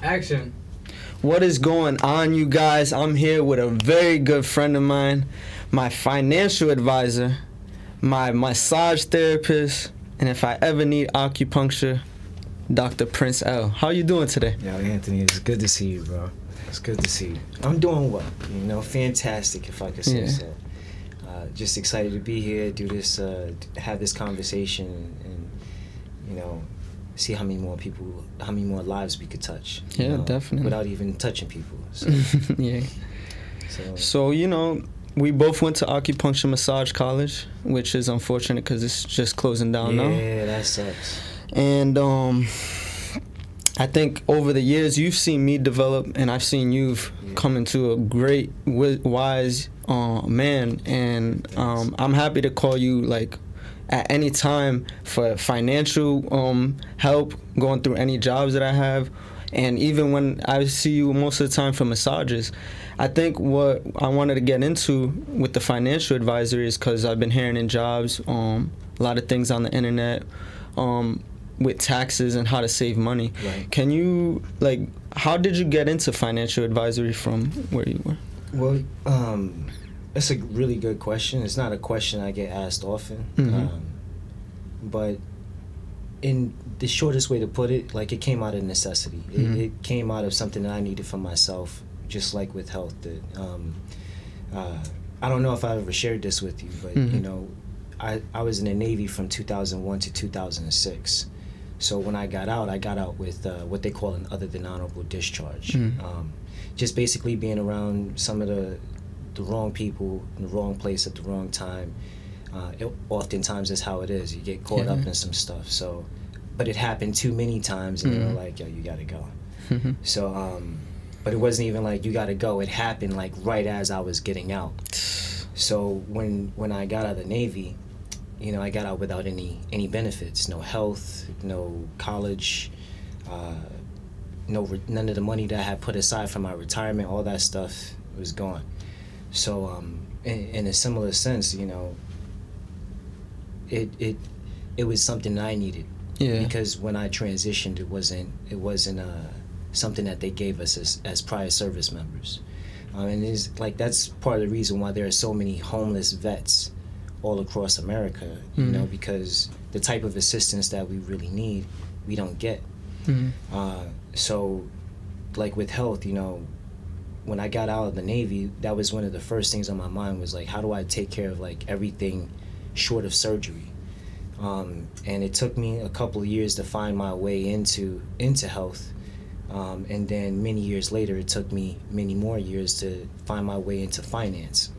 Action. What is going on, you guys? I'm here with a very good friend of mine, my financial advisor, my massage therapist, and if I ever need acupuncture, Dr. Prince L. How you doing today? Yo, Anthony, it's good to see you, bro. It's good to see you. I'm doing well, fantastic, if I could say so. Just excited to be here, do this, have this conversation, and see how many more lives we could touch. Yeah, definitely. Without even touching people. So, yeah. So, we both went to acupuncture massage college, which is unfortunate because it's just closing down now. Yeah, that sucks. And I think over the years you've seen me develop, and I've seen you've come into a great, wise man. And I'm happy to call you like at any time for financial help going through any jobs that I have. And even when I see you most of the time for massages, I think what I wanted to get into with the financial advisory is because I've been hearing in jobs a lot of things on the internet with taxes and how to save money. Right. Can you, how did you get into financial advisory from where you were? Well, that's a really good question. It's not a question I get asked often. Mm-hmm. But in the shortest way to put it, it came out of necessity. Mm-hmm. It came out of something that I needed for myself, just like with health. I don't know if I ever shared this with you, but, I was in the Navy from 2001 to 2006. So when I got out with what they call an other than honorable discharge. Mm-hmm. Just basically being around some of the wrong people in the wrong place at the wrong time. Oftentimes that's how it is. You get caught up in some stuff. So, but it happened too many times, and they're like, "Yo, you gotta go." Mm-hmm. So, but it wasn't even like you gotta go. It happened right as I was getting out. So when I got out of the Navy, I got out without any benefits, no health, no college, none of the money that I had put aside for my retirement. All that stuff was gone. So, in a similar sense, it was something that I needed. Yeah. Because when I transitioned, it wasn't something that they gave us as prior service members, and it's that's part of the reason why there are so many homeless vets all across America. Because the type of assistance that we really need, we don't get. Mm-hmm. So, with health, when I got out of the Navy, that was one of the first things on my mind was how do I take care of everything short of surgery. And it took me a couple of years to find my way into health. And then many years later, it took me many more years to find my way into finance.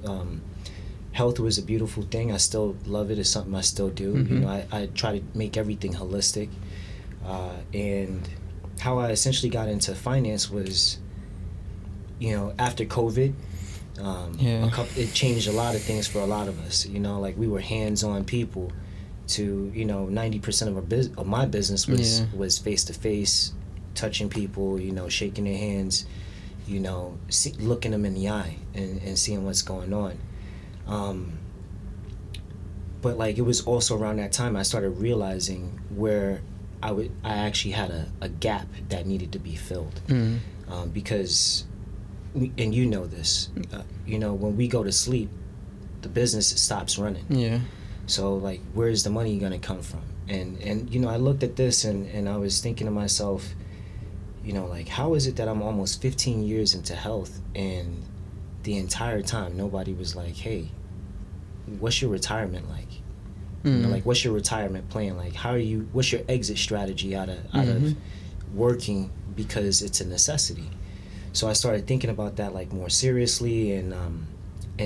Health was a beautiful thing. I still love it. It's something I still do. Mm-hmm. I try to make everything holistic. And how I essentially got into finance was, after COVID, it changed a lot of things for a lot of us. We were hands-on people. To 90% of my business was face-to-face, touching people, shaking their hands, looking them in the eye and seeing what's going on. But it was also around that time I started realizing where I actually had a gap that needed to be filled. Mm-hmm. Because, and this, when we go to sleep, the business stops running. Yeah. So where's the money gonna come from? And I looked at this and I was thinking to myself, how is it that I'm almost 15 years into health and the entire time nobody was like, hey, what's your retirement like? Mm-hmm. What's your retirement plan like? What's your exit strategy out of working because it's a necessity? So I started thinking about that more seriously and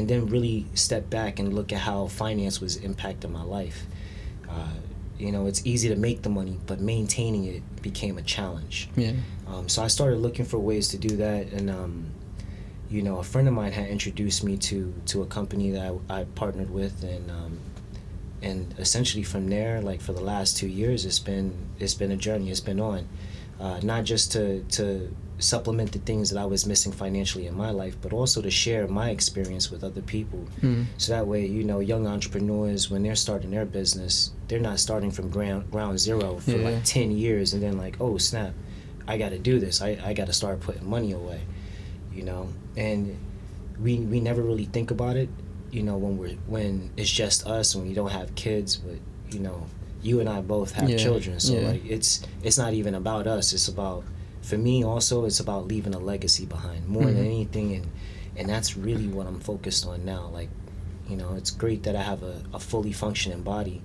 then really step back and look at how finance was impacting my life. It's easy to make the money, but maintaining it became a challenge. Yeah. So I started looking for ways to do that, and a friend of mine had introduced me to a company that I partnered with, and essentially from there, for the last 2 years, it's been a journey. It's been on, not just to supplement the things that I was missing financially in my life, but also to share my experience with other people. So that way, young entrepreneurs, when they're starting their business, they're not starting from ground zero for 10 years and then oh snap, I got to do this. I got to start putting money away, you know. And we never really think about it, you know, when it's just us and we don't have kids. But you know, you and I both have children, so like it's not even about us. It's about, for me also, it's about leaving a legacy behind more than anything, and that's really what I'm focused on now. Like, you know, it's great that I have a fully functioning body,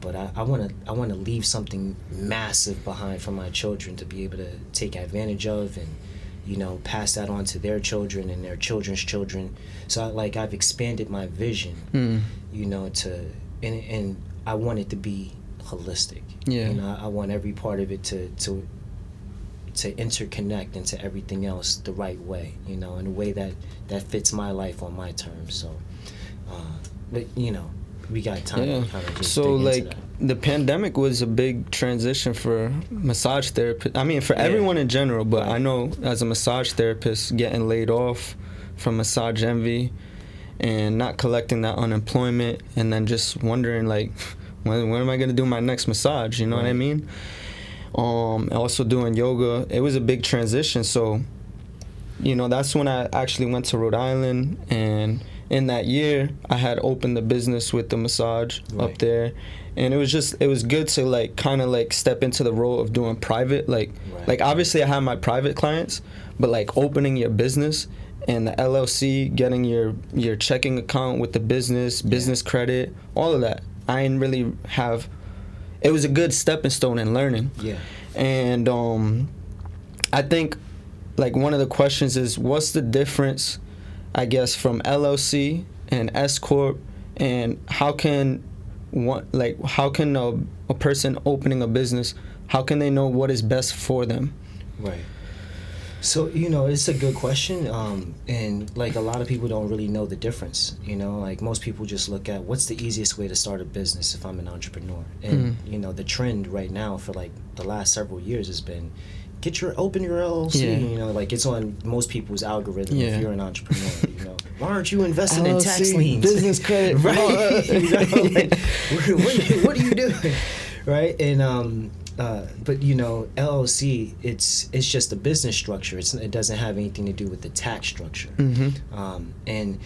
but I want to leave something massive behind for my children to be able to take advantage of, and you know, pass that on to their children and their children's children. So I've expanded my vision, you know, and I want it to be holistic. You know, I want every part of it to interconnect into everything else the right way, you know, in a way that fits my life on my terms. So, but you know, we got time to kind of just so dig like into that. the pandemic was a big transition for massage therapy. I mean, for everyone in general, but I know as a massage therapist, getting laid off from Massage Envy and not collecting that unemployment, and then just wondering like, when am I gonna do my next massage? You know what I mean? Also doing yoga, it was a big transition. So, you know, that's when I actually went to Rhode Island, and in that year I had opened the business with the massage up there, and it was good to like kind of like step into the role of doing private, like obviously I have my private clients, but like opening your business and the LLC, getting your checking account with the business credit, all of that, I didn't really have. It was a good stepping stone in learning. And I think like one of the questions is, what's the difference, I guess, from LLC and S Corp, and how can a person opening a business, how can they know what is best for them? Right. So, you know, it's a good question, and like a lot of people don't really know the difference. You know, like most people just look at what's the easiest way to start a business if I'm an entrepreneur. And you know, the trend right now for like the last several years has been open your LLC. You know, like it's on most people's algorithm if you're an entrepreneur. You know, why aren't you investing in tax liens, business credit, right? You know, like, what are you doing, right? And but you know, LLC, it's just a business structure. It doesn't have anything to do with the tax structure. And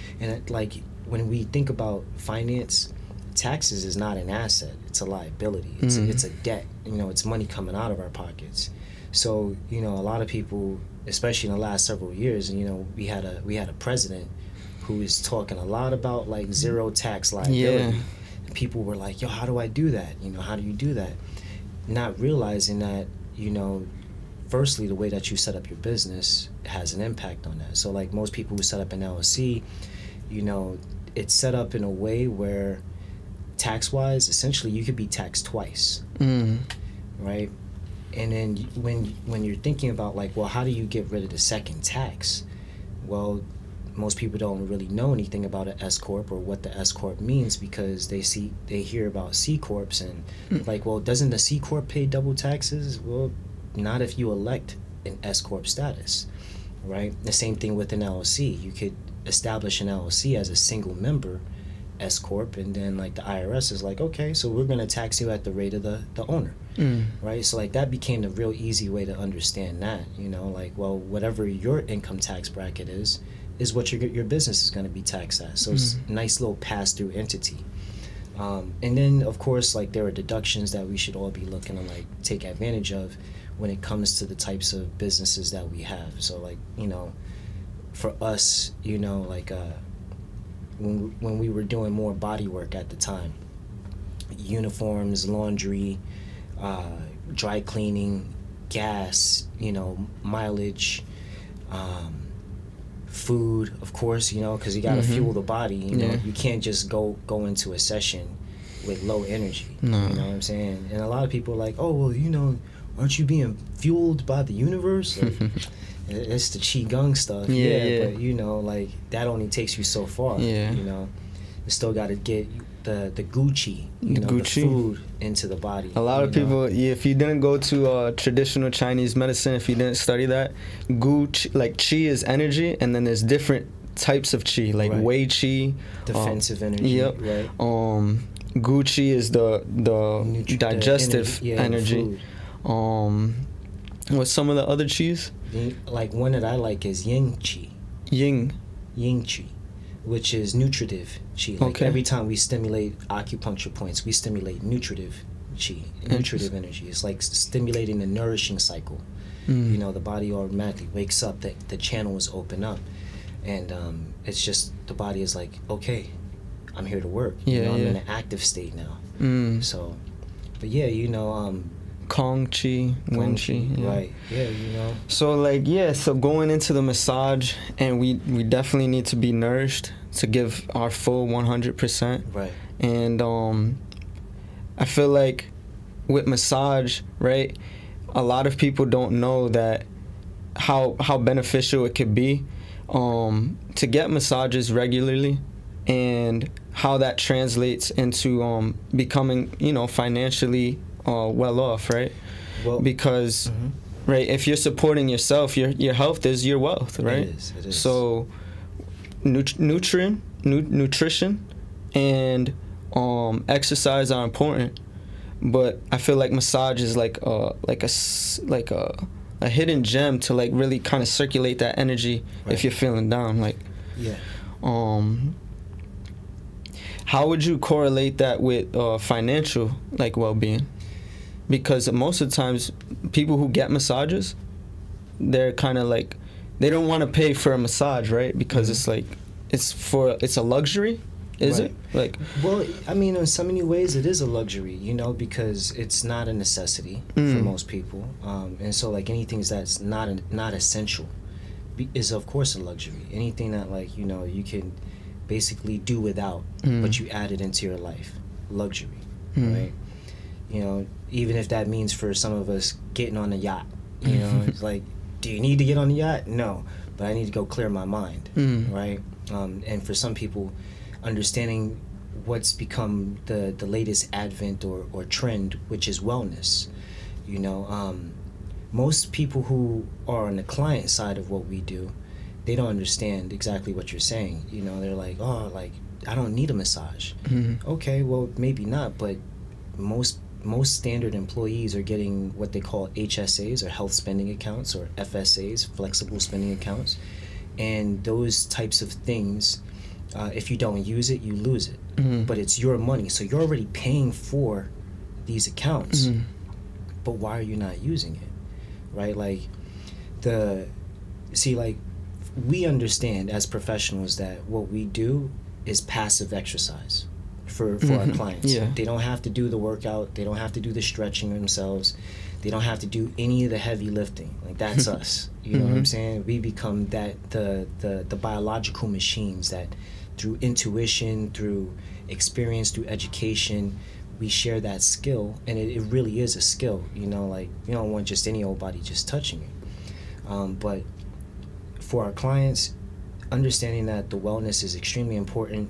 like when we think about finance, taxes is not an asset; it's a liability. It's a debt. You know, it's money coming out of our pockets. So you know, a lot of people, especially in the last several years, and you know, we had a president who is talking a lot about like zero tax liability. And people were like, "Yo, how do I do that? You know, how do you do that?" Not realizing that, you know, firstly, the way that you set up your business has an impact on that. So like most people who set up an LLC, you know, it's set up in a way where tax-wise, essentially you could be taxed twice, right? And then when you're thinking about like, well, how do you get rid of the second tax? Well, most people don't really know anything about an S Corp or what the S Corp means, because they hear about C Corps and like, well, doesn't the C Corp pay double taxes? Well, not if you elect an S Corp status, right? The same thing with an LLC. You could establish an LLC as a single member S Corp, and then like the IRS is like, okay, so we're gonna tax you at the rate of the owner, right? So like that became the real easy way to understand that, you know, like, well, whatever your income tax bracket is what your business is going to be taxed at. So it's a nice little pass-through entity. And then, of course, like there are deductions that we should all be looking to like take advantage of when it comes to the types of businesses that we have. So like, you know, for us, you know, like when we were doing more body work at the time, uniforms, laundry, dry cleaning, gas, you know, mileage, food, of course, you know, because you got to fuel the body. You know, you can't just go into a session with low energy. You know what I'm saying? And a lot of people are like, oh, well, you know, aren't you being fueled by the universe? Like, it's the qigong stuff. But you know, like that only takes you so far. You know, you still got to get the Gucci, you know, the food into the body. A lot of people, if you didn't go to traditional Chinese medicine, if you didn't study that, like qi is energy, and then there's different types of qi, like wei qi, defensive energy. Right. Gu qi is the digestive energy. What's some of the other chis? Like one that I like is yin chi. Yin chi, which is nutritive chi. Like okay. Every time we stimulate acupuncture points, we stimulate nutritive chi, nutritive energy. It's like stimulating the nourishing cycle. You know, the body automatically wakes up, the channels open up, and it's just the body is like, okay, I'm here to work. Yeah, you know, I'm in an active state now. So, but yeah, you know, Kong Chi, Wen Chi. Yeah. Right. Yeah, you know. So like so going into the massage, and we definitely need to be nourished to give our full 100%. Right. And I feel like with massage, right, a lot of people don't know that how beneficial it could be to get massages regularly, and how that translates into becoming, you know, financially well off, right? Well, because right, if you're supporting yourself, your health is your wealth, right? It is. So nutrition and exercise are important, but I feel like massage is like a hidden gem to like really kind of circulate that energy. Right. If you're feeling down, like how would you correlate that with financial like well-being? Because most of the times people who get massages, they're kind of like, they don't want to pay for a massage, right? Because it's like it's a luxury. Is it? Like, well, I mean, in so many ways it is a luxury, you know, because it's not a necessity for most people, and so like anything that's not essential is of course a luxury. Anything that, like, you know, you can basically do without, but you add it into your life, luxury, right? You know, even if that means for some of us getting on a yacht, you know, it's like, do you need to get on the yacht? No, but I need to go clear my mind, right? And for some people, understanding what's become the latest advent or trend, which is wellness. You know, most people who are on the client side of what we do, they don't understand exactly what you're saying. You know, they're like, oh, like, I don't need a massage. Okay, well, maybe not, but most standard employees are getting what they call HSAs, or health spending accounts, or FSAs, flexible spending accounts. And those types of things, if you don't use it, you lose it. But it's your money, so you're already paying for these accounts. But why are you not using it? Right? Like, like, we understand as professionals that what we do is passive exercise for our clients. Yeah. They don't have to do the workout. They don't have to do the stretching themselves. They don't have to do any of the heavy lifting. Like, that's us. You know what I'm saying? We become the biological machines that, through intuition, through experience, through education, we share that skill, and it really is a skill. You know, like, you don't want just any old body just touching it. But for our clients, understanding that the wellness is extremely important,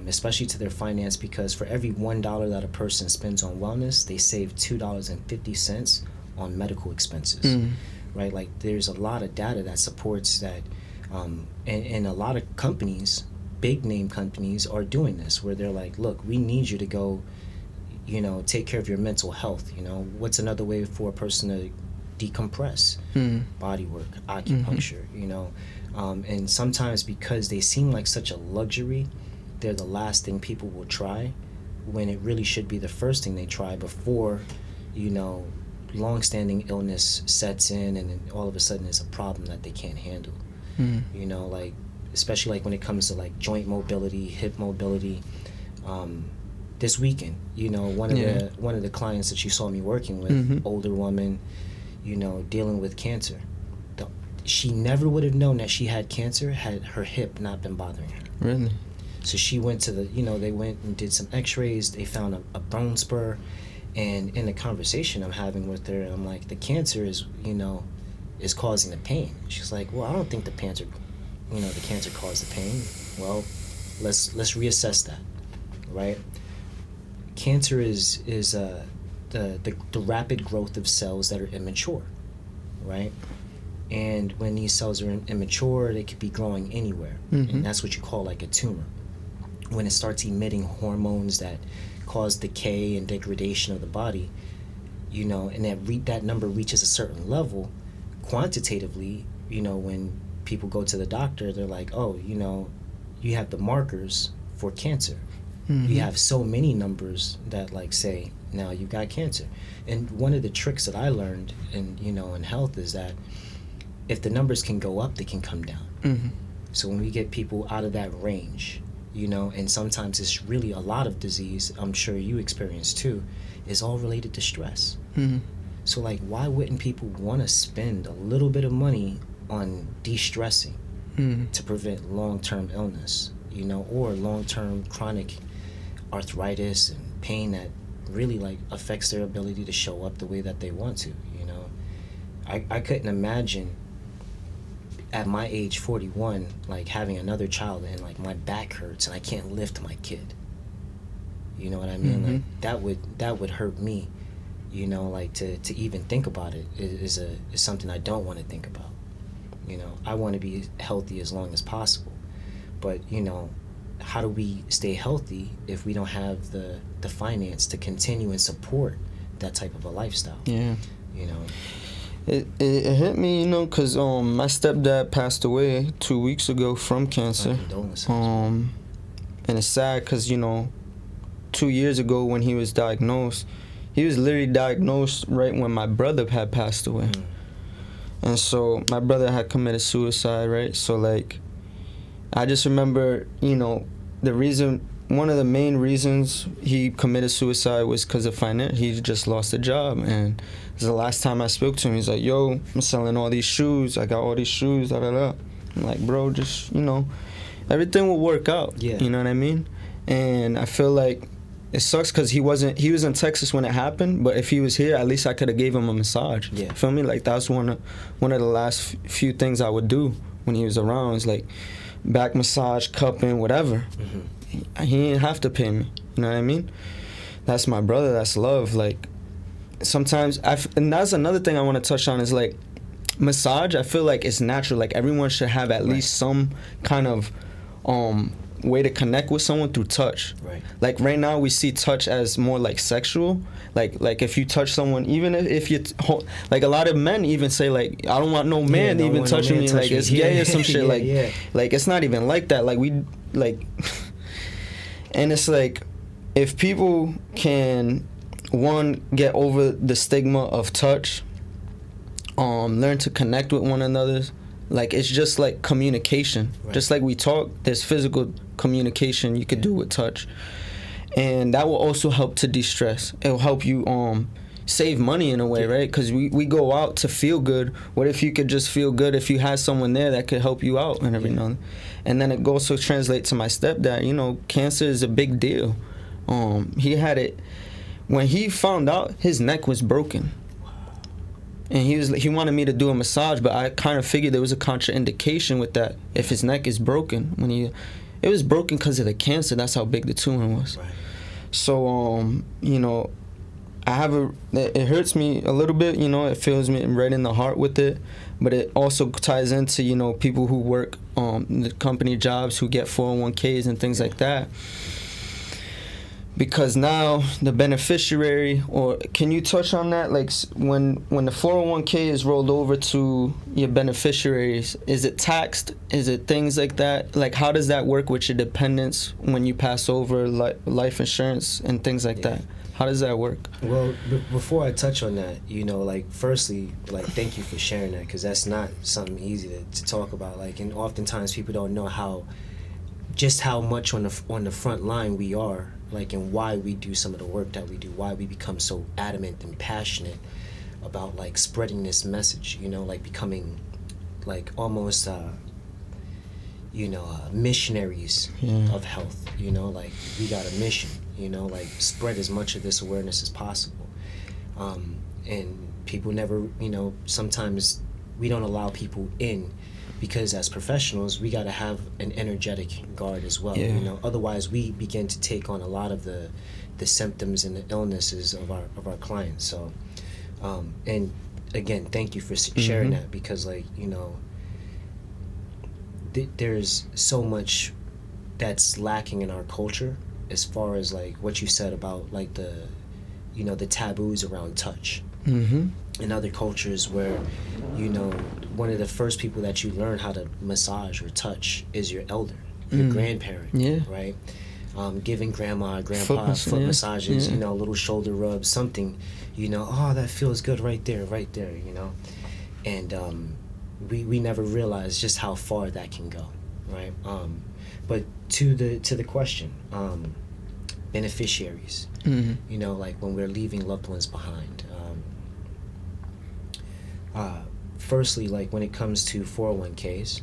especially to their finance, because for every $1 that a person spends on wellness, they save $2.50 on medical expenses. Right? Like, there's a lot of data that supports that, and a lot of companies, big name companies, are doing this, where they're like, look, we need you to go, you know, take care of your mental health. You know, what's another way for a person to decompress? Body work, acupuncture, you know. And sometimes, because they seem like such a luxury, they're the last thing people will try, when it really should be the first thing they try before, you know, long-standing illness sets in, and then all of a sudden it's a problem that they can't handle. You know, like, especially like when it comes to like joint mobility, hip mobility. This weekend, you know, one of the clients that you saw me working with, older woman, you know, dealing with cancer. She never would have known that she had cancer had her hip not been bothering her. Really? So she went to they went and did some x-rays. They found a bone spur. And in the conversation I'm having with her, I'm like, the cancer is causing the pain. She's like, well, I don't think the cancer caused the pain. Well, let's reassess that, right? Cancer is the rapid growth of cells that are immature, right? And when these cells are immature, they could be growing anywhere. And that's what you call like a tumor. When it starts emitting hormones that cause decay and degradation of the body, you know, and that number reaches a certain level, quantitatively, you know, when people go to the doctor, they're like, oh, you know, you have the markers for cancer. You have so many numbers that, like, say, now you've got cancer. And one of the tricks that I learned in health is that if the numbers can go up, they can come down. So when we get people out of that range, you know, and sometimes it's really a lot of disease, I'm sure you experience too, is all related to stress. So, like, why wouldn't people want to spend a little bit of money on de-stressing to prevent long-term illness, you know, or long-term chronic arthritis and pain that really, like, affects their ability to show up the way that they want to, you know? I couldn't imagine at my age 41, like, having another child and, like, my back hurts and I can't lift my kid. You know what I mean? Like, that would hurt me, you know, like, to even think about it is something I don't want to think about. You know, I want to be healthy as long as possible. But, you know, how do we stay healthy if we don't have the finance to continue and support that type of a lifestyle? Yeah. You know? It hit me, you know, because my stepdad passed away 2 weeks ago from cancer. And it's sad because, you know, 2 years ago when he was diagnosed, he was literally diagnosed right when my brother had passed away. And so my brother had committed suicide, right? So, like, I just remember, you know, one of the main reasons he committed suicide was because of finance. He just lost a job, and it was the last time I spoke to him. He's like, yo, I'm selling all these shoes. I got all these shoes, da-da-da. I'm like, bro, just, you know, everything will work out. Yeah. You know what I mean? And I feel like it sucks because he was in Texas when it happened, but if he was here, at least I could have gave him a massage. Yeah. Feel me? Like, that was one of the last few things I would do when he was around. It's like back massage, cupping, whatever. He didn't have to pay me. You know what I mean? That's my brother. That's love. Like, sometimes and that's another thing I want to touch on is, like, massage. I feel like it's natural. Like, everyone should have at least some kind of way to connect with someone through touch. Right. Like, right now we see touch as more like sexual. Like if you touch someone, even if you like, a lot of men even say, like, I don't want no man even touching me, like it's gay or some shit. Like it's not even like that. Like, we like and it's like, if people can, one, get over the stigma of touch, learn to connect with one another. Like, it's just like communication. Right. Just like we talk, there's physical communication you could do with touch. And that will also help to de-stress. It'll help you save money in a way, right? Because we go out to feel good. What if you could just feel good if you had someone there that could help you out and everything? And then it also translates to my stepdad. You know, cancer is a big deal. He had it, when he found out, his neck was broken. And he wanted me to do a massage, but I kind of figured there was a contraindication with that if his neck is broken. It was broken because of the cancer. That's how big the tumor was. Right. So, you know, it hurts me a little bit, you know, it feels me right in the heart with it, but it also ties into, you know, people who work the company jobs who get 401ks and things like that. Because now the beneficiary, or can you touch on that? Like, when the 401k is rolled over to your beneficiaries, is it taxed? Is it things like that? Like, how does that work with your dependents when you pass over life insurance and things like that? How does that work? Well, before I touch on that, you know, like, firstly, like, thank you for sharing that, because that's not something easy to talk about. Like, and oftentimes people don't know how much on the front line we are, like, and why we do some of the work that we do, why we become so adamant and passionate about, like, spreading this message, you know, like, becoming, like, almost, missionaries of health, you know, like, we got a mission, you know, like, spread as much of this awareness as possible. And people never, you know, sometimes we don't allow people in, because as professionals, we got to have an energetic guard as well. You know, otherwise we begin to take on a lot of the symptoms and the illnesses of our clients. So, and again, thank you for sharing that, because, like, you know, there's so much that's lacking in our culture, as far as, like, what you said about, like, the taboos around touch. Mm-hmm. In other cultures where, one of the first people that you learn how to massage or touch is your elder, your grandparent, Yeah. right? Giving grandma, grandpa foot massages, little shoulder rubs, something, oh, that feels good right there, and we never realize just how far that can go, right? But to the question, beneficiaries, like when we're leaving loved ones behind. Firstly, like when it comes to 401ks,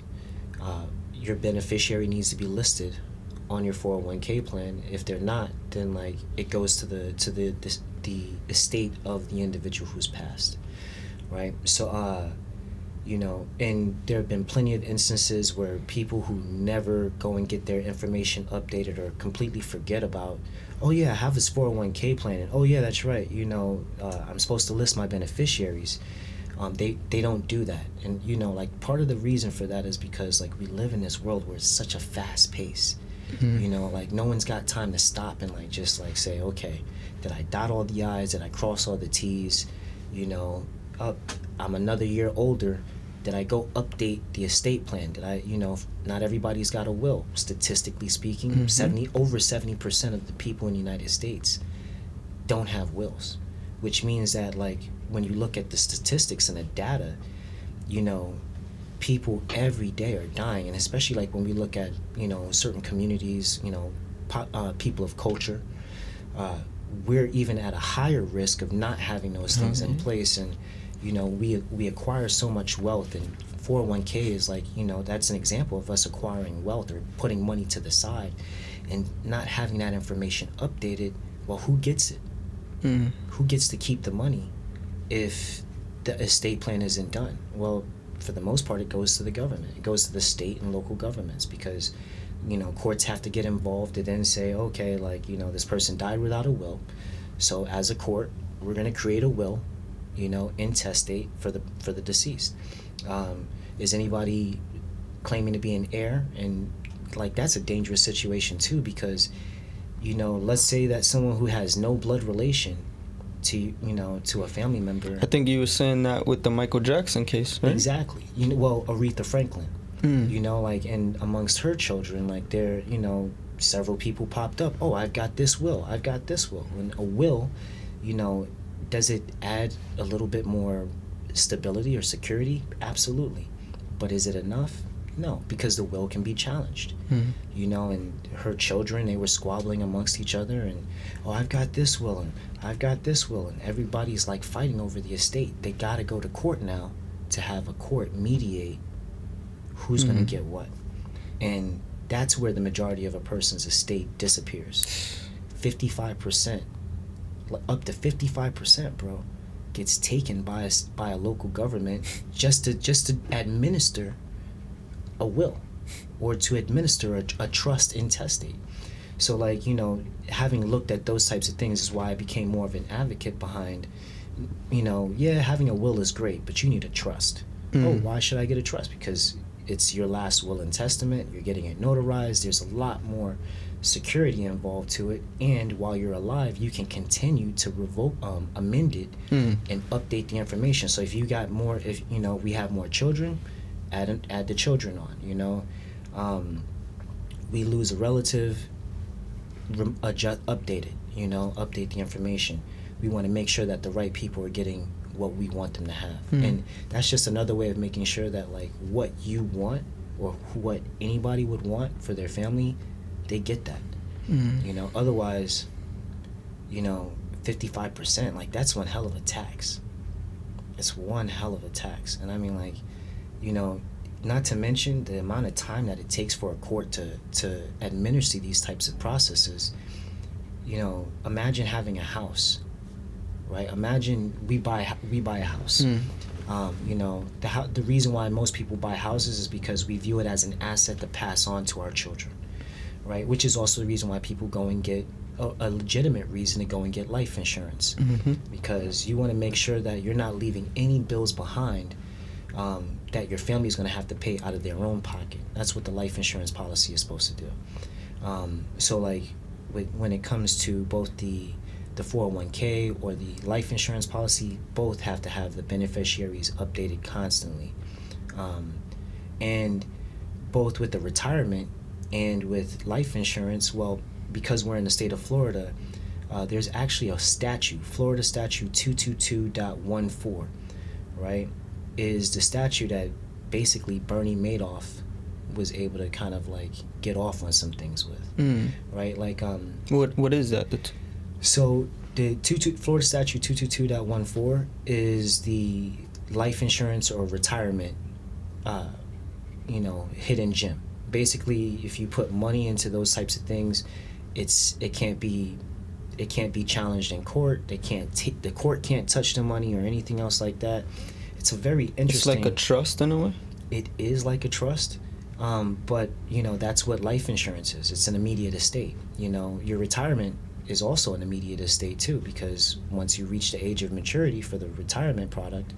your beneficiary needs to be listed on your 401k plan. If they're not, then like it goes to the estate of the individual who's passed, right? So and there have been plenty of instances where people who never go and get their information updated or completely forget about, oh yeah, I have this 401k plan, and oh yeah, that's right, I'm supposed to list my beneficiaries. They don't do that, and like part of the reason for that is because like we live in this world where it's such a fast pace. Like no one's got time to stop and like just like say, okay, did I dot all the I's, did I cross all the T's, I'm another year older, did I go update the estate plan, did I, not everybody's got a will. Statistically speaking, over 70% of the people in the United States don't have wills, which means that like when you look at the statistics and the data, people every day are dying. And especially like when we look at certain communities, people of culture, we're even at a higher risk of not having those things in place. And we acquire so much wealth, and 401k is like that's an example of us acquiring wealth or putting money to the side and not having that information updated. Well, who gets it? Who gets to keep the money if the estate plan isn't done? Well, for the most part, it goes to the government. It goes to the state and local governments, because courts have to get involved to then say, okay, like this person died without a will, so as a court we're going to create a will, intestate for the deceased. Is anybody claiming to be an heir? And like that's a dangerous situation too, because let's say that someone who has no blood relation to a family member. I think you were saying that with the Michael Jackson case, right? Exactly. Well, Aretha Franklin, like, and amongst her children, like there, several people popped up. Oh, I've got this will. And a will, does it add a little bit more stability or security? Absolutely. But is it enough? No, because the will can be challenged. And her children, they were squabbling amongst each other, and oh, I've got this will, and I've got this will, and everybody's like fighting over the estate. They gotta go to court now to have a court mediate who's gonna get what. And that's where the majority of a person's estate disappears. 55%, up to 55%, bro, gets taken by a local government just to administer a will, or to administer a trust intestate. So like having looked at those types of things is why I became more of an advocate behind having a will is great, but you need a trust. Oh, why should I get a trust? Because it's your last will and testament, you're getting it notarized, there's a lot more security involved to it, and while you're alive you can continue to revoke, amend it, and update the information. So if you got more, if we have more children, add the children on. We lose a relative, update it, update the information. We want to make sure that the right people are getting what we want them to have. And that's just another way of making sure that like what you want or what anybody would want for their family, they get that. Otherwise 55%, like that's one hell of a tax. It's one hell of a tax. And I mean, like, not to mention the amount of time that it takes for a court to administer these types of processes. Imagine having a house, right? Imagine we buy a house. The reason why most people buy houses is because we view it as an asset to pass on to our children, right? Which is also the reason why people go and get a legitimate reason to go and get life insurance, because you want to make sure that you're not leaving any bills behind that your family is going to have to pay out of their own pocket. That's what the life insurance policy is supposed to do. So like when it comes to both the the 401k or the life insurance policy both have to have the beneficiaries updated constantly. And both with the retirement and with life insurance, well, because we're in the state of Florida, there's actually a statute, Florida Statute 222.14, right, is the statute that basically Bernie Madoff was able to kind of like get off on some things with, right? Like what is that? So the Florida Statute 222.14 is the life insurance or retirement, hidden gem. Basically, if you put money into those types of things, it can't be challenged in court. The court can't touch the money or anything else like that. It's a very interesting. It's like a trust in a way. It is like a trust, but that's what life insurance is. It's an immediate estate. Your retirement is also an immediate estate too, because once you reach the age of maturity for the retirement product,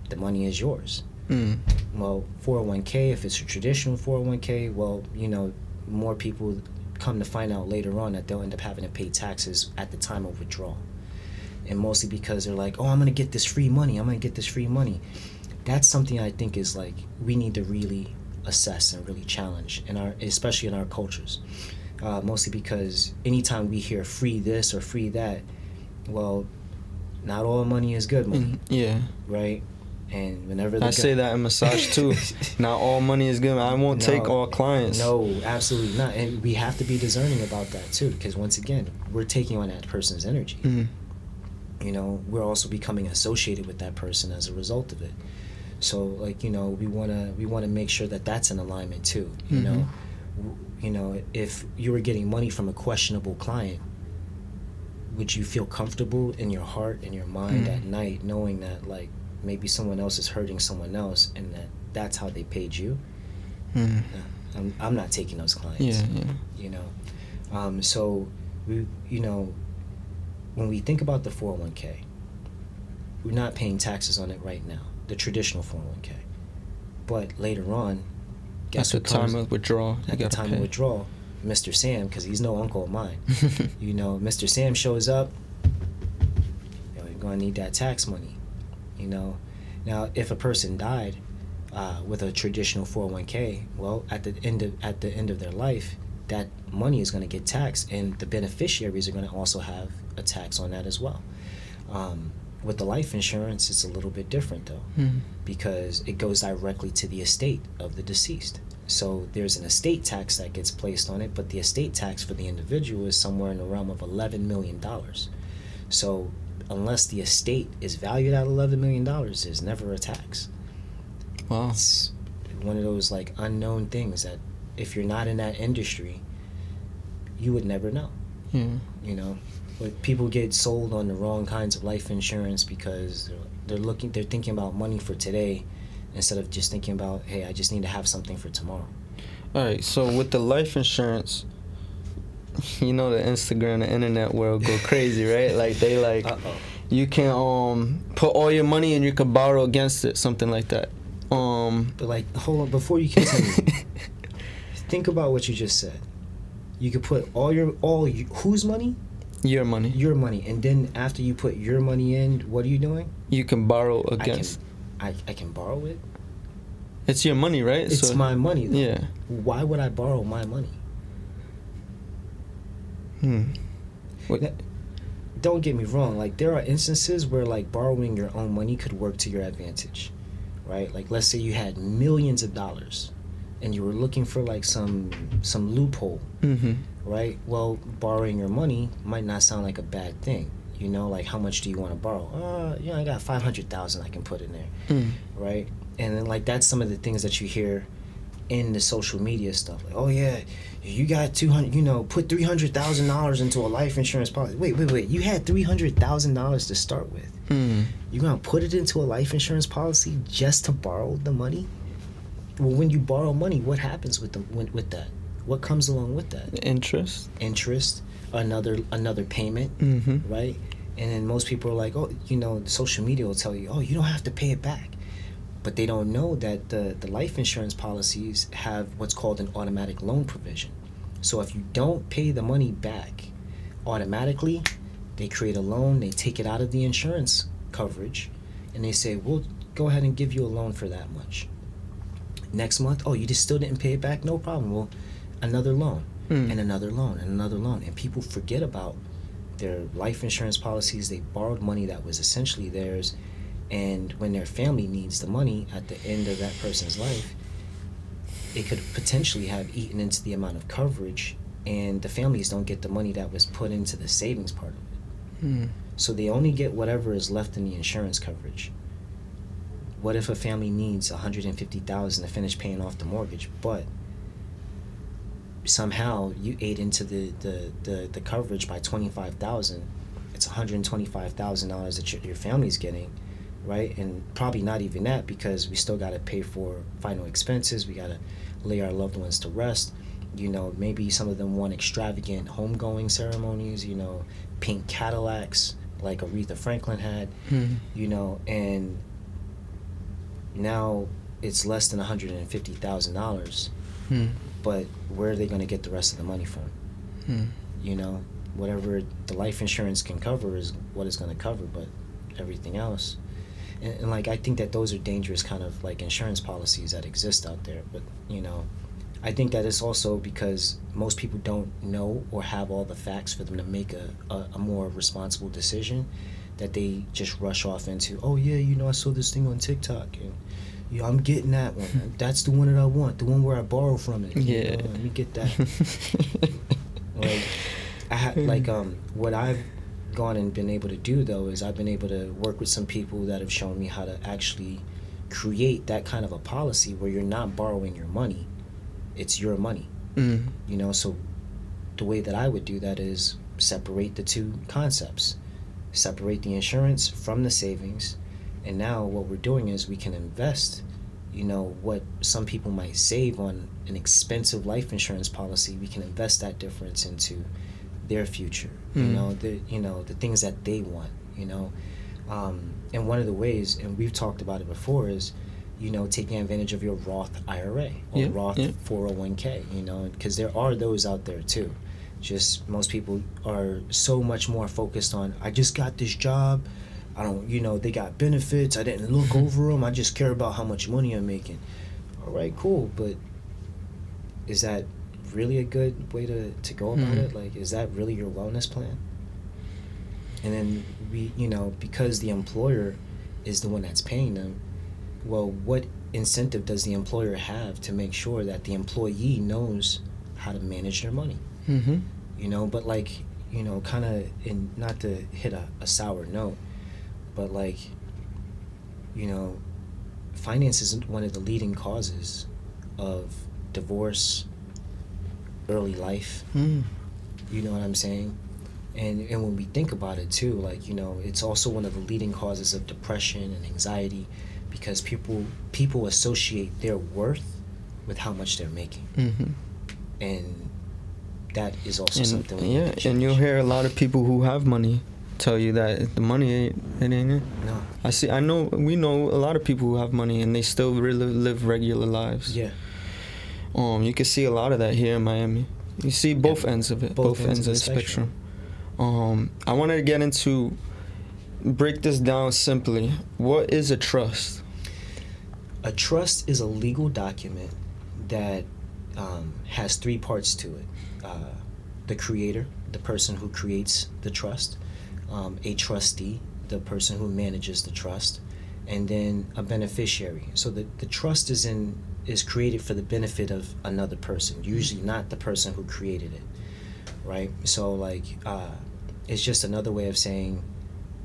the money is yours. Well, 401k, if it's a traditional 401k, well, more people come to find out later on that they'll end up having to pay taxes at the time of withdrawal. And mostly because they're like, oh, I'm going to get this free money. That's something I think is like we need to really assess and really challenge, especially in our cultures. Mostly because anytime we hear free this or free that, well, not all money is good money. Yeah. Right? And whenever I say that in massage too. Not all money is good. I won't take all clients. No, absolutely not. And we have to be discerning about that too, because once again, we're taking on that person's energy. We're also becoming associated with that person as a result of it. So like, we want to make sure that that's in alignment too. If you were getting money from a questionable client, would you feel comfortable in your heart and your mind at night knowing that like maybe someone else is hurting someone else and that's how they paid you? I'm not taking those clients. So we when we think about the 401k, we're not paying taxes on it right now, the traditional 401k. But later on, guess what comes? At the time of withdrawal, Mr. Sam, because he's no uncle of mine, Mr. Sam shows up, you're going to need that tax money. Now if a person died with a traditional 401k, well, at the end of their life, that money is going to get taxed, and the beneficiaries are going to also have a tax on that as well. With the life insurance, it's a little bit different though, because it goes directly to the estate of the deceased. So there's an estate tax that gets placed on it, but the estate tax for the individual is somewhere in the realm of $11 million. So unless the estate is valued at $11 million, there's never a tax. Wow. It's one of those like unknown things that if you're not in that industry, you would never know. But people get sold on the wrong kinds of life insurance because they're thinking about money for today instead of just thinking about, hey, I just need to have something for tomorrow. All right, so with the life insurance, the Instagram, the internet world go crazy, right? Like they like, you can put all your money and you can borrow against it, something like that. But like, hold on, before you continue, think about what you just said. You could put whose money? Your money. Your money, and then after you put your money in, what are you doing? You can borrow against. I can borrow it. It's your money, right? It's my money, though. Yeah. Why would I borrow my money? Now, don't get me wrong. Like there are instances where like borrowing your own money could work to your advantage, right? Like let's say you had millions of dollars, and you were looking for like some loophole, right? Well, borrowing your money might not sound like a bad thing. Like how much do you want to borrow? I got $500,000 I can put in there, right? And then like that's some of the things that you hear in the social media stuff. Like, oh yeah, you got put $300,000 into a life insurance policy. Wait, you had $300,000 to start with. You're gonna put it into a life insurance policy just to borrow the money? Well, when you borrow money, what happens with that? What comes along with that? Interest, another payment, right? And then most people are like, oh, social media will tell you, oh, you don't have to pay it back. But they don't know that the life insurance policies have what's called an automatic loan provision. So if you don't pay the money back automatically, They create a loan, they take it out of the insurance coverage, and they say, we'll go ahead and give you a loan for that much. Next month, oh, you just still didn't pay it back? No problem. Well, another loan, and another loan, and another loan. And people forget about their life insurance policies. They borrowed money that was essentially theirs, and when their family needs the money at the end of that person's life, it could potentially have eaten into the amount of coverage, and the families don't get the money that was put into the savings part of it. So they only get whatever is left in the insurance coverage. What if a family needs $150,000 to finish paying off the mortgage, but somehow you ate into the coverage by $25,000? It's $125,000 that your family's getting, right? And probably not even that, because we still got to pay for final expenses. We got to lay our loved ones to rest. You know, maybe some of them want extravagant homegoing ceremonies, you know, pink Cadillacs like Aretha Franklin had, you know, and now it's less than $150,000. But where are they going to get the rest of the money from? You know, whatever the life insurance can cover is what it's going to cover, but everything else. And like, I think that those are dangerous kind of like insurance policies that exist out there. But, you know, I think that it's also because most people don't know or have all the facts for them to make a more responsible decision, that they just rush off into, oh yeah, you know, I saw this thing on TikTok, and you know, I'm getting that one. That's the one that I want, the one where I borrow from it. Yeah. You know, let me get that. Like, what I've gone and been able to do, though, is I've been able to work with some people that have shown me how to actually create that kind of a policy where you're not borrowing your money. It's your money. You know, so the way that I would do that is separate the two concepts. Separate the insurance from the savings. And now what we're doing is we can invest, you know, what some people might save on an expensive life insurance policy. We can invest that difference into their future, you know, the things that they want, you know. And one of the ways, and we've talked about it before, is, you know, taking advantage of your Roth IRA or Roth 401k, you know, because there are those out there too. Just most people are so much more focused on, I just got this job, I don't, you know, they got benefits, I didn't look over them, I just care about how much money I'm making. All right, cool, but is that really a good way to go about it? Like, is that really your wellness plan? And then we, you know, because the employer is the one that's paying them, well, what incentive does the employer have to make sure that the employee knows how to manage their money? You know, but like, you know, kind of, in, not to hit a sour note, but like, you know, finance is one of the leading causes of divorce, early life. You know what I'm saying? And when we think about it too, like, you know, it's also one of the leading causes of depression and anxiety, because people associate their worth with how much they're making. And that is also something we need to change. And you'll hear a lot of people who have money tell you that the money ain't it. No. We know a lot of people who have money and they still really live regular lives. Yeah. You can see a lot of that here in Miami. You see both ends of it, both ends of the spectrum. I wanted to get into, break this down simply. What is a trust? A trust is a legal document that has three parts to it. The creator, the person who creates the trust, a trustee, the person who manages the trust, and then a beneficiary. So the trust is created for the benefit of another person, usually not the person who created it, right? So like, it's just another way of saying,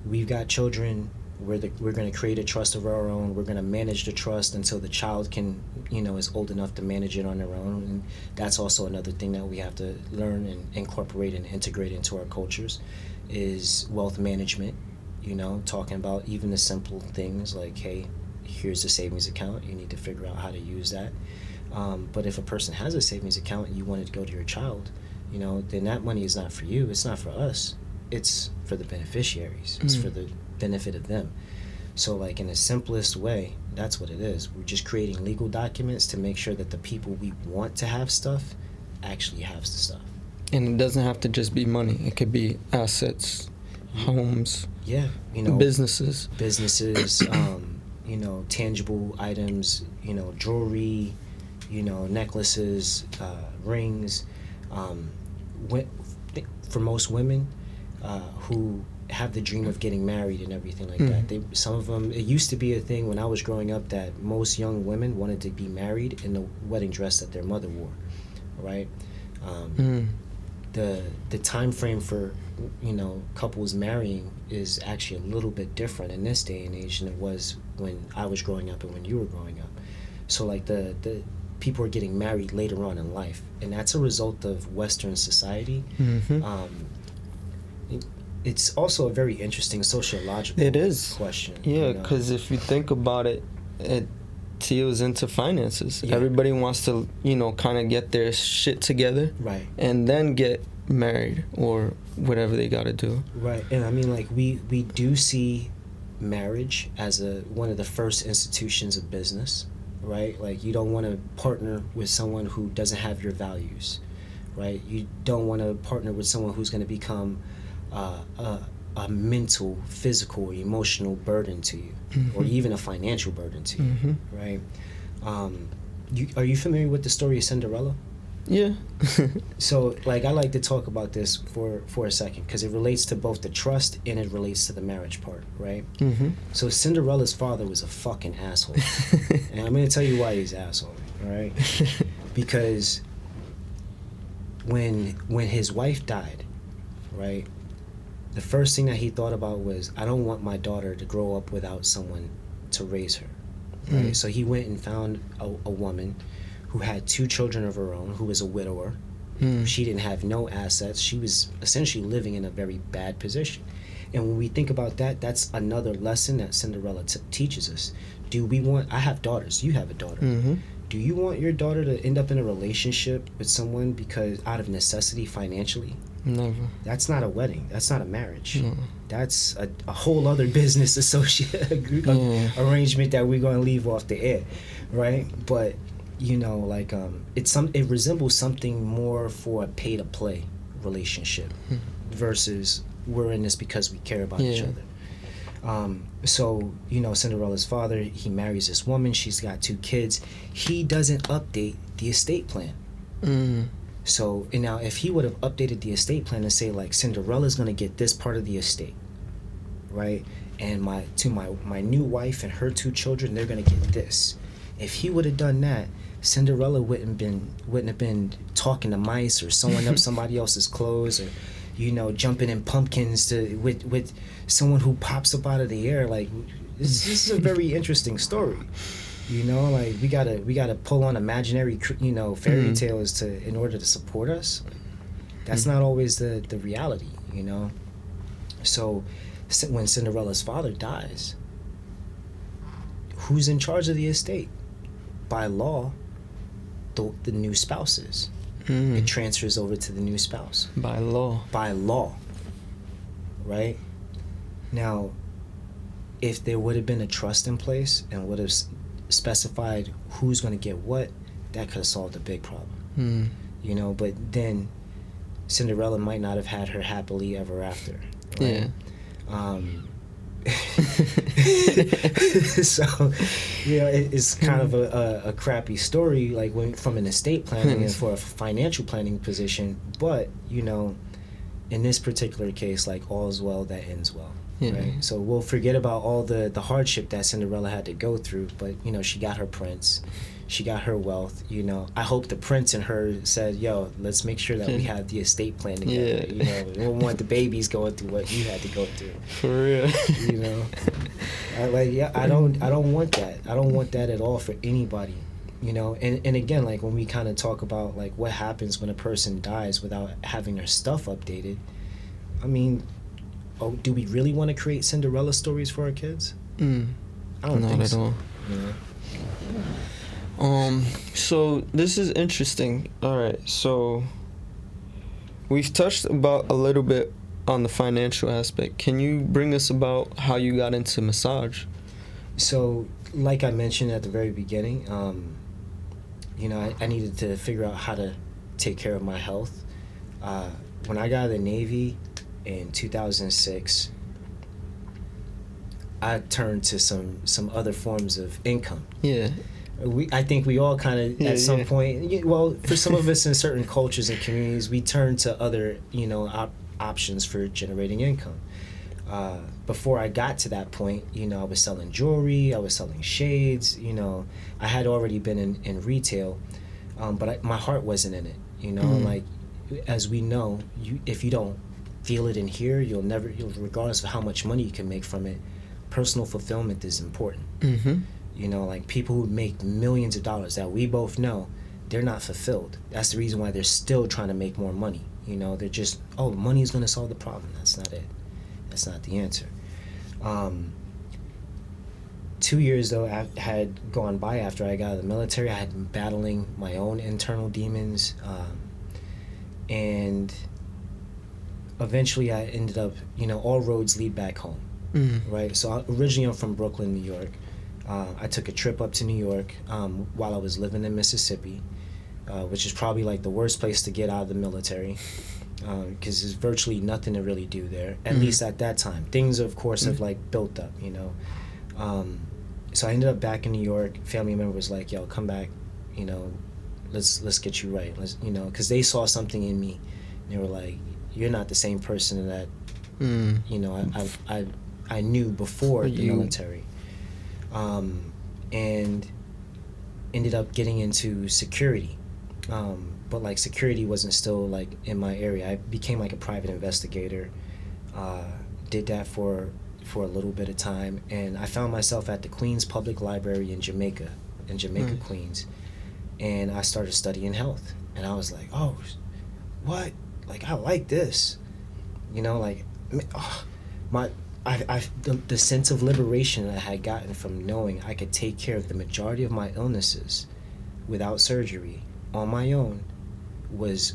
we've got children, we're going to create a trust of our own, we're going to manage the trust until the child can, you know, is old enough to manage it on their own. And that's also another thing that we have to learn and incorporate and integrate into our cultures, is wealth management. You know, talking about even the simple things like, hey, here's the savings account, you need to figure out how to use that. But if a person has a savings account and you want it to go to your child, you know, then that money is not for you, it's not for us, it's for the beneficiaries, it's for the benefit of them. So like, in the simplest way, that's what it is. We're just creating legal documents to make sure that the people we want to have stuff actually have the stuff. And it doesn't have to just be money, it could be assets. homes. Yeah, Businesses. Tangible items, jewelry, necklaces, rings. For most women who have the dream of getting married and everything like that, some of them, it used to be a thing when I was growing up that most young women wanted to be married in the wedding dress that their mother wore, right? The time frame for couples marrying is actually a little bit different in this day and age than it was when I was growing up and when you were growing up. So like the people are getting married later on in life, and that's a result of Western society. It's also a very interesting sociological question. Yeah, because if you think about it, it teals into finances. Yeah. Everybody wants to, kind of get their shit together. Right. And then get married or whatever they got to do. Right. And I mean, like, we do see marriage as one of the first institutions of business, right? Like, you don't want to partner with someone who doesn't have your values, right? You don't want to partner with someone who's going to become a mental, physical, emotional burden to you, or even a financial burden to you, right? Are you familiar with the story of Cinderella? Yeah. So, like, I like to talk about this for a second because it relates to both the trust and it relates to the marriage part, right? So Cinderella's father was a fucking asshole, and I'm going to tell you why he's an asshole, all right? Because when his wife died, right, the first thing that he thought about was, I don't want my daughter to grow up without someone to raise her, right? So he went and found a woman who had 2 children of her own, who was a widower. She didn't have no assets. She was essentially living in a very bad position. And when we think about that, that's another lesson that Cinderella teaches us. I have daughters, you have a daughter. Do you want your daughter to end up in a relationship with someone because out of necessity financially? Never. That's not a wedding. That's not a marriage. No. That's a whole other business arrangement that we're going to leave off the air, right? But it resembles something more for a pay-to-play relationship versus we're in this because we care about each other. So Cinderella's father, he marries this woman. She's got 2 kids. He doesn't update the estate plan. So, and now if he would have updated the estate plan and say, like, Cinderella's going to get this part of the estate, right? And my new wife and her 2 children, they're going to get this. If he would have done that, Cinderella wouldn't have been talking to mice or sewing up somebody else's clothes or, jumping in pumpkins with someone who pops up out of the air. Like, this is a very interesting story. Like, we gotta pull on imaginary, fairy tales in order to support us. That's not always the reality, So, when Cinderella's father dies, who's in charge of the estate? By law, the new spouse is. It transfers over to the new spouse. By law. Right? Now, if there would have been a trust in place and would have specified who's going to get what, that could have solved a big problem. But then Cinderella might not have had her happily ever after, right? So it's kind of a crappy story, like, from an estate planning and for a financial planning position, but in this particular case, like, all's well that ends well. Right? So we'll forget about all the hardship that Cinderella had to go through, but she got her prince, she got her wealth. I hope the prince and her said, "Yo, let's make sure that we have the estate plan together." We don't want the babies going through what you had to go through. For real. I don't want that. I don't want that at all for anybody. And again, like, when we kind of talk about, like, what happens when a person dies without having their stuff updated, I mean, do we really want to create Cinderella stories for our kids? I don't think so. Not at all. So this is interesting. All right, so we've touched about a little bit on the financial aspect. Can you bring us about how you got into massage? So, like I mentioned at the very beginning, I needed to figure out how to take care of my health. When I got out of the Navy, in 2006, I turned to some other forms of income. Yeah. I think we all kind of at some point, well, for some of us in certain cultures and communities, we turn to other, options for generating income. Before I got to that point, I was selling jewelry, I was selling shades, I had already been in retail, but my heart wasn't in it, like, as we know, if you don't feel it in here, you'll regardless of how much money you can make from it, personal fulfillment is important. Like people who make millions of dollars that we both know, they're not fulfilled. That's the reason why they're still trying to make more money. They're just, money is going to solve the problem. That's not it. That's not the answer. 2 years though had gone by after I got out of the military. I had been battling my own internal demons, and eventually I ended up, all roads lead back home. Right. So originally I'm from Brooklyn, New York. I took a trip up to New York while I was living in Mississippi, which is probably like the worst place to get out of the military, because there's virtually nothing to really do there, at least at that time. Things, of course, have like built up, So I ended up back in New York. Family member was like, "Yo, come back, let's get you right." Because they saw something in me. They were like, "You're not the same person that, I knew before the military." And ended up getting into security, but like security wasn't still like in my area. I became like a private investigator, did that for a little bit of time, and I found myself at the Queens Public Library in Jamaica, Queens, and I started studying health, and I was like, oh, what, like I like this, the sense of liberation I had gotten from knowing I could take care of the majority of my illnesses without surgery on my own was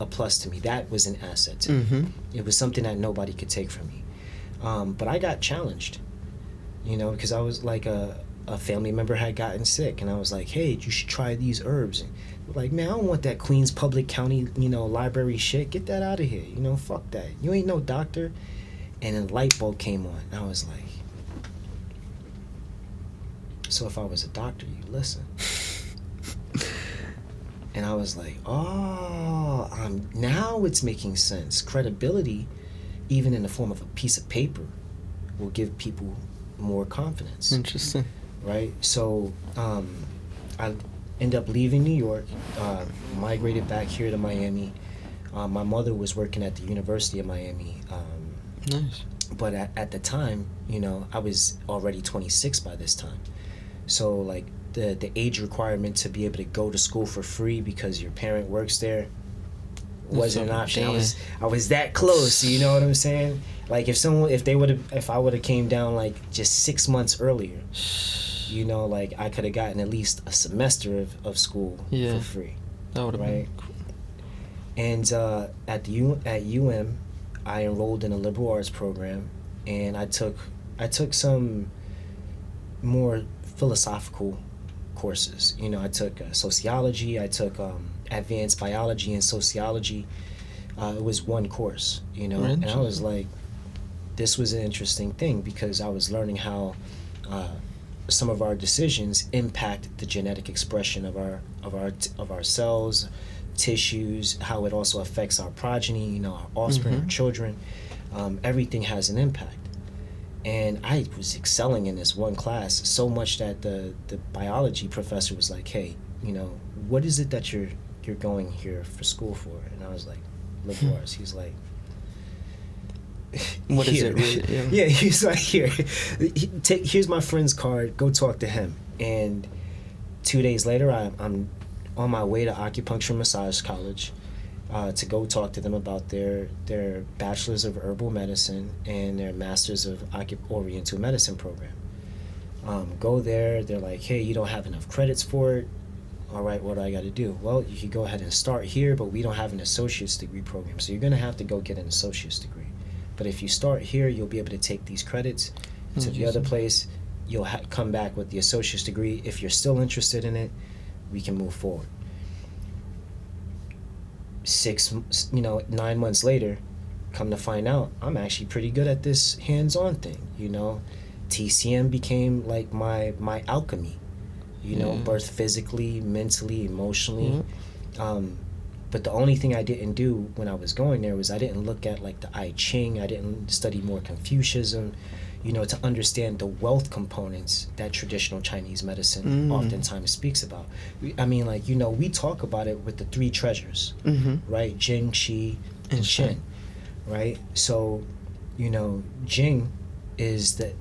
a plus to me. That was an asset to me. It was something that nobody could take from me. But I got challenged, because I was like a family member had gotten sick, and I was like, hey, you should try these herbs. And like, man, I don't want that Queens Public County, library shit. Get that out of here. Fuck that. You ain't no doctor. And then the light bulb came on. And I was like, so if I was a doctor, you'd listen. And I was like, now it's making sense. Credibility, even in the form of a piece of paper, will give people more confidence. Interesting. Right? So I ended up leaving New York, migrated back here to Miami. My mother was working at the University of Miami. Nice. But at the time, I was already 26 by this time. So like the age requirement to be able to go to school for free because your parent works there wasn't an option. I was that close, you know what I'm saying? Like if I would have came down like just 6 months earlier, like I could have gotten at least a semester of school for free. That would have been cool. And at UM, I enrolled in a liberal arts program, and I took some more philosophical courses. I took sociology. I took advanced biology and sociology. It was one course, and I was like, this was an interesting thing because I was learning how some of our decisions impact the genetic expression of our cells, tissues, how it also affects our progeny, our offspring, our children. Everything has an impact. And I was excelling in this one class so much that the biology professor was like, hey, what is it that you're going here for school for? And I was like, liberal arts. He's like, what is it really? Yeah, he's like, here's my friend's card, go talk to him. And 2 days later, I'm on my way to acupuncture massage college to go talk to them about their bachelor's of herbal medicine and their master's of oriental medicine program. Go there, they're like, hey, you don't have enough credits for it. All right, what do I got to do? Well, you can go ahead and start here, but we don't have an associate's degree program, so you're going to have to go get an associate's degree. But if you start here, you'll be able to take these credits to the other place. You'll come back with the associate's degree. If you're still interested in it, we can move forward. 9 months later, come to find out, I'm actually pretty good at this hands-on thing, you know. TCM became like my alchemy, you know, birth physically, mentally, emotionally. But the only thing I didn't do when I was going there was I didn't look at like the I Ching. I didn't study more Confucianism, you know, to understand the wealth components that traditional Chinese medicine oftentimes speaks about. I mean, like, you know, we talk about it with the three treasures, right? Jing, Qi, and Shen, right? So, you know, Jing is the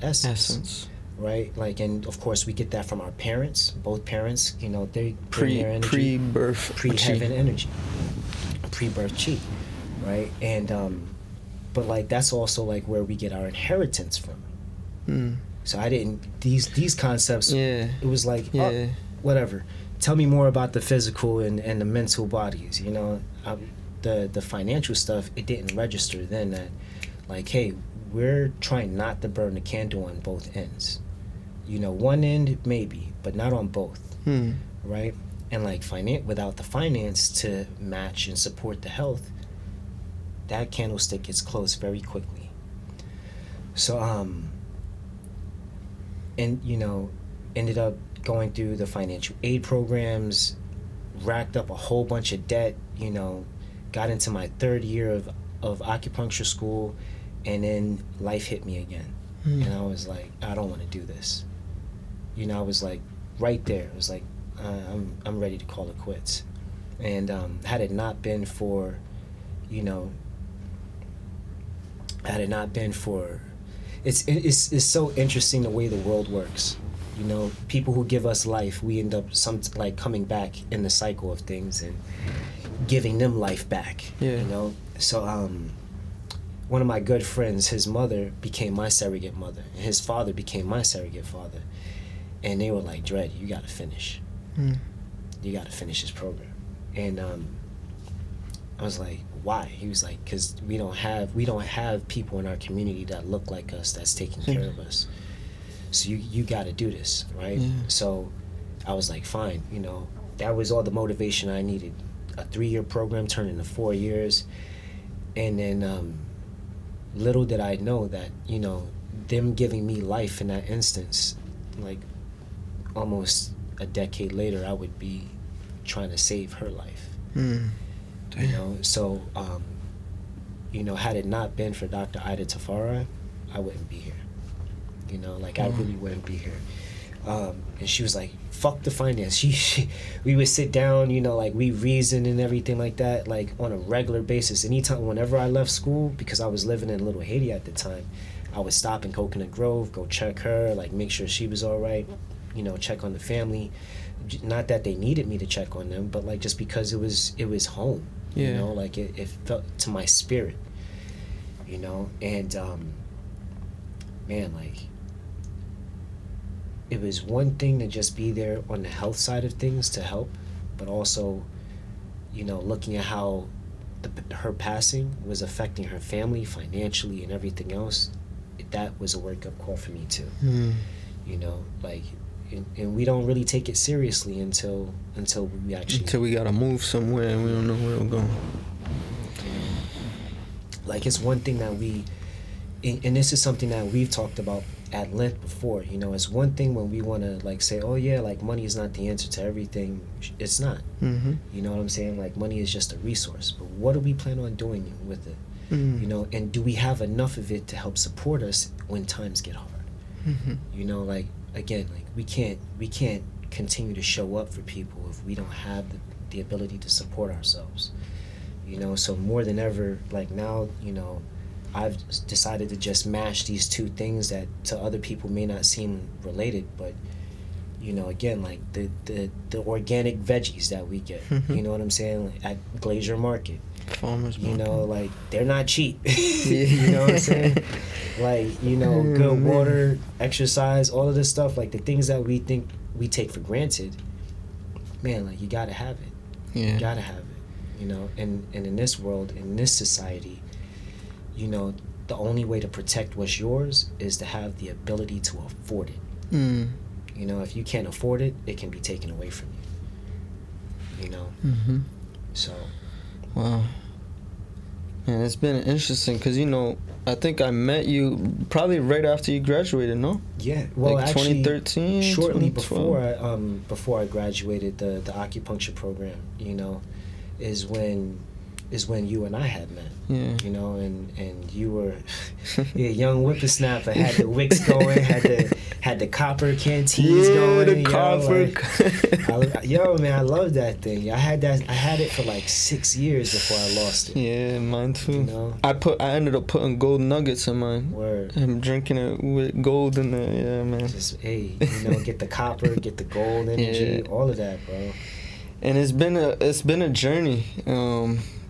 essence. Right, like, and of course we get that from our parents. Both parents, you know, they bring their energy, pre-birth, pre-heaven energy, pre-birth chi, right? And but like that's also like where we get our inheritance from. So I didn't these concepts. It was like oh, whatever. Tell me more about the physical and the mental bodies. You know, the financial stuff. It didn't register then that, like, hey, we're trying not to burn the candle on both ends. You know, one end maybe, but not on both, right? And like without the finance to match and support the health, that candlestick gets closed very quickly. So and you know, ended up going through the financial aid programs, racked up a whole bunch of debt. You know, got into my third year of acupuncture school, and then life hit me again, and I was like, I don't want to do this. You know, I was like, right there. It was like, I'm ready to call it quits. And had it not been for, you know, it's so interesting the way the world works. You know, people who give us life, we end up coming back in the cycle of things and giving them life back. You know, so one of my good friends, his mother became my surrogate mother, and his father became my surrogate father. And they were like, Dredd, you gotta finish. You gotta finish this program. And I was like, why? He was like, because we don't have people in our community that look like us, that's taking care of us. So you gotta do this, right? So I was like, fine, you know, that was all the motivation I needed. A 3-year program turned into 4 years. And then little did I know that, you know, them giving me life in that instance, like almost a decade later, I would be trying to save her life. You know, so you know, had it not been for Dr. Ida Tafara, I wouldn't be here. You know, like I really wouldn't be here. And she was like, fuck the finance. We would sit down, you know, like we reason and everything like that, like on a regular basis. Anytime, whenever I left school, because I was living in Little Haiti at the time, I would stop in Coconut Grove, go check her, like make sure she was all right, you know, check on the family. Not that they needed me to check on them, but like just because it was home, you know, like it felt to my spirit, you know. And man, like it was one thing to just be there on the health side of things to help, but also, you know, looking at how her passing was affecting her family financially and everything else, that was a wake-up call for me too. You know, like, and we don't really take it seriously until we actually... Until we gotta move somewhere and we don't know where we're going. Like, it's one thing that we... And this is something that we've talked about at length before, you know. It's one thing when we want to, like, say, oh, yeah, like, money is not the answer to everything. It's not. You know what I'm saying? Like, money is just a resource. But what do we plan on doing with it? You know, and do we have enough of it to help support us when times get hard? You know, like, again, like, we can't continue to show up for people if we don't have the ability to support ourselves. You know, so more than ever, like, now, you know, I've decided to just mash these two things that to other people may not seem related, but, you know, again, like the organic veggies that we get, you know what I'm saying, like at Glacier Market, farmers market, you know, like they're not cheap. You know what I'm saying? Like, you know, good water, exercise, all of this stuff, like the things that we think we take for granted, man, like you gotta have it. You gotta have it, you know. And in this world, in this society, you know, the only way to protect what's yours is to have the ability to afford it. You know, if you can't afford it, it can be taken away from you. You know? So. Wow. And it's been interesting because, you know, I think I met you probably right after you graduated, no? Yeah, well, like actually, 2013, shortly 2012. before I graduated, the acupuncture program, you know, is when you and I had met. Yeah. You know, and you were a young whippersnapper, had the wicks going, had the copper canteens going. The copper. Yo, man, I love that thing. I had it for like 6 years before I lost it. Yeah, mine too. You know? I ended up putting gold nuggets in mine. Word. I'm drinking it with gold in there. Yeah, man. Just, hey, you know, get the copper, get the gold energy, all of that, bro. And it's been a journey.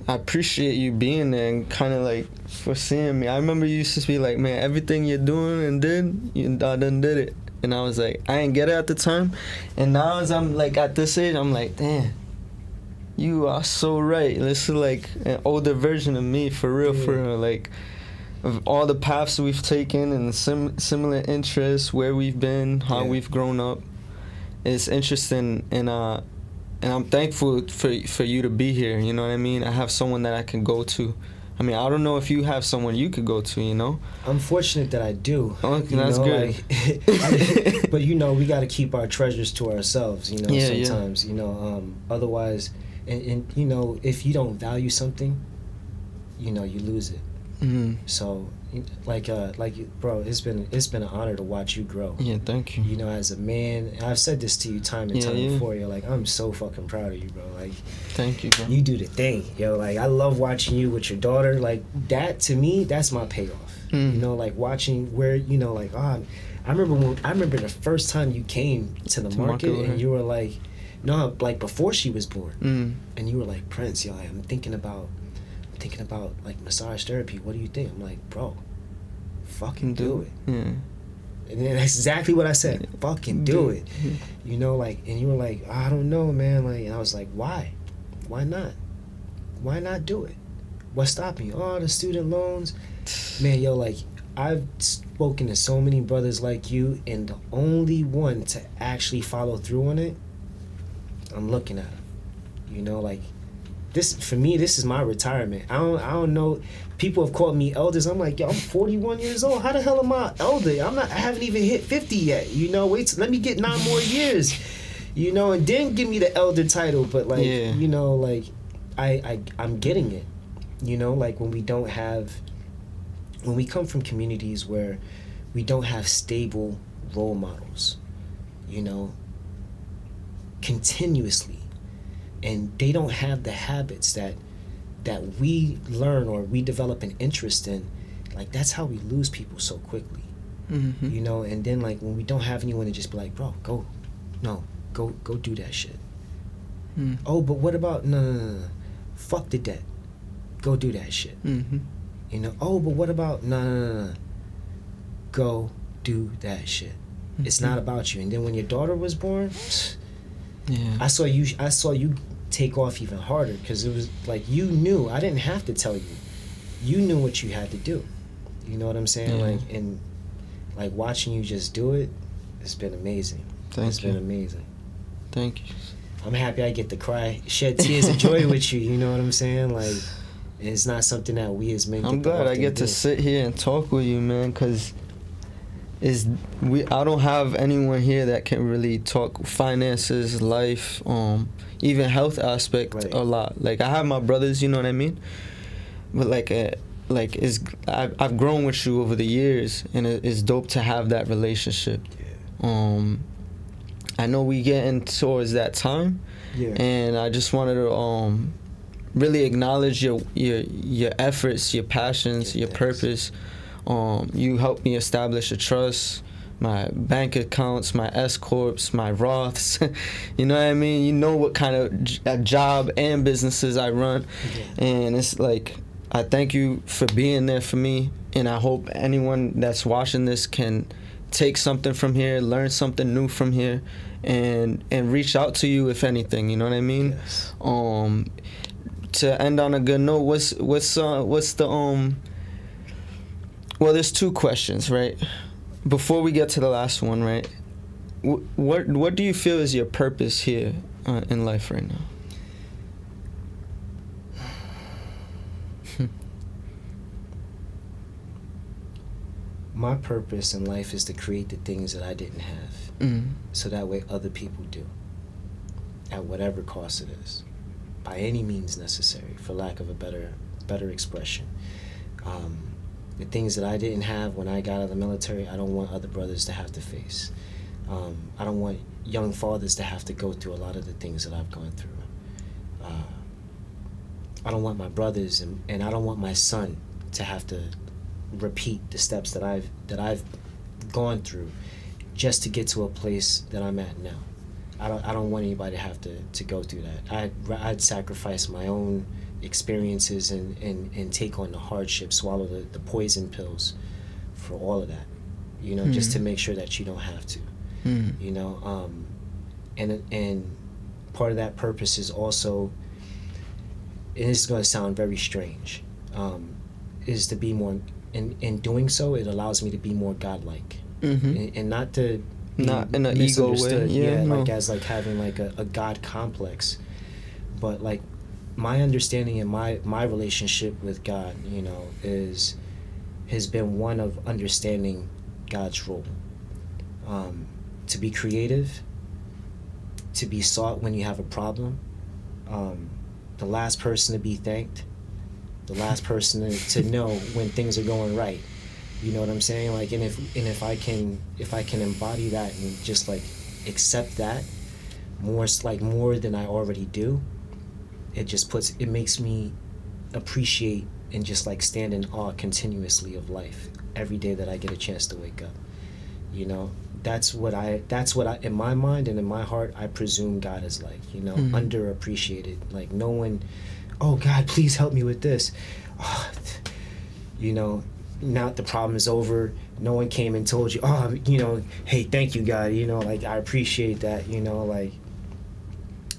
I appreciate you being there and kind of like foreseeing me. I remember you used to be like, man, everything you're doing and I done did it. And I was like, I ain't get it at the time. And now as I'm like at this age, I'm like, damn, you are so right. This is like an older version of me, for real, for real. Like, of all the paths we've taken and similar interests, where we've been, how we've grown up. It's interesting, and I'm thankful for you to be here. You know what I mean? I have someone that I can go to. I mean, I don't know if you have someone you could go to, you know? I'm fortunate that I do. Okay, that's good. Like, but, you know, we got to keep our treasures to ourselves, you know, sometimes, you know, otherwise, and, you know, if you don't value something, you know, you lose it. Mm-hmm. So, like, bro, it's been an honor to watch you grow. Yeah, thank you. You know, as a man, and I've said this to you time and time before. You're like, I'm so fucking proud of you, bro. Like, thank you, bro. You do the thing, yo. Like, I love watching you with your daughter. Like, that to me, that's my payoff. You know, like watching where, you know, like, I remember the first time you came to the market and you were like, no, like before she was born, and you were like, Prince, yo, I'm thinking about like massage therapy. What do you think? I'm like, bro, fucking do it. Yeah. And then that's exactly what I said. Fucking do it. You know, like, and you were like, I don't know, man. Like, and I was like, why? Why not? Why not do it? What's stopping you? Oh, the student loans. Man, yo, like, I've spoken to so many brothers like you, and the only one to actually follow through on it, I'm looking at him. You know, like, this, for me, this is my retirement. I don't know. People have called me elders. I'm like, yo, I'm 41 years old. How the hell am I elder? I haven't even hit 50 yet. You know, let me get 9 more years. You know, and then give me the elder title. But like, you know, like, I'm getting it. You know, like when we come from communities where we don't have stable role models, you know, continuously. And they don't have the habits that we learn or we develop an interest in. Like, that's how we lose people so quickly. Mm-hmm. You know, and then like when we don't have anyone to just be like, bro, go do that shit. Oh, but what about no. Fuck the debt. Go do that shit. Mm-hmm. You know, oh, but what about no. Go do that shit. Mm-hmm. It's not about you. And then when your daughter was born, I saw you take off even harder, because it was like, you knew. I didn't have to tell you. You knew what you had to do. You know what I'm saying? Like, and like watching you just do it, it's been amazing. It's been amazing. Thank you. I'm happy I get to cry, shed tears of joy with you. You know what I'm saying? Like, it's not something that we as men. I'm glad I get to sit here and talk with you, man, because I don't have anyone here that can really talk finances, life, even health aspect a lot. Like, I have my brothers, you know what I mean? But I've grown with you over the years, and it's dope to have that relationship. Yeah. I know we getting towards that time, and I just wanted to really acknowledge your efforts, your passions, your purpose. You helped me establish a trust, my bank accounts, my S-corps, my Roths. You know what I mean? You know what kind of job and businesses I run. And it's like, I thank you for being there for me, and I hope anyone that's watching this can take something from here, learn something new from here, and reach out to you if anything. You know what I mean? Yes. To end on a good note, what's the well, there's 2 questions, right? Before we get to the last one, right? What do you feel is your purpose here in life right now? my purpose in life is to create the things that I didn't have, so that way other people do, at whatever cost it is, by any means necessary, for lack of a better expression. The things that I didn't have when I got out of the military, I don't want other brothers to have to face. I don't want young fathers to have to go through a lot of the things that I've gone through. I don't want my brothers and I don't want my son to have to repeat the steps that I've gone through just to get to a place that I'm at now. I don't want anybody to have to go through that. I'd sacrifice my own experiences and take on the hardship, swallow the poison pills for all of that, just to make sure that you don't have to, and part of that purpose is also, and this is going to sound very strange, is to be more, in doing so, it allows me to be more godlike, and not to be not in an ego way, like as like having like a God complex, but like my understanding and my relationship with God, has been one of understanding God's role, to be creative, to be sought when you have a problem, the last person to be thanked, the last person to know when things are going right. You know what I'm saying? Like, and if I can embody that and just like accept that more than I already do, it makes me appreciate and just like stand in awe continuously of life every day that I get a chance to wake up. That's what I in my mind and in my heart I presume God is like, underappreciated. Like no one, oh God, please help me with this. Now the problem is over. No one came and told you, hey, thank you, God. Like I appreciate that. Like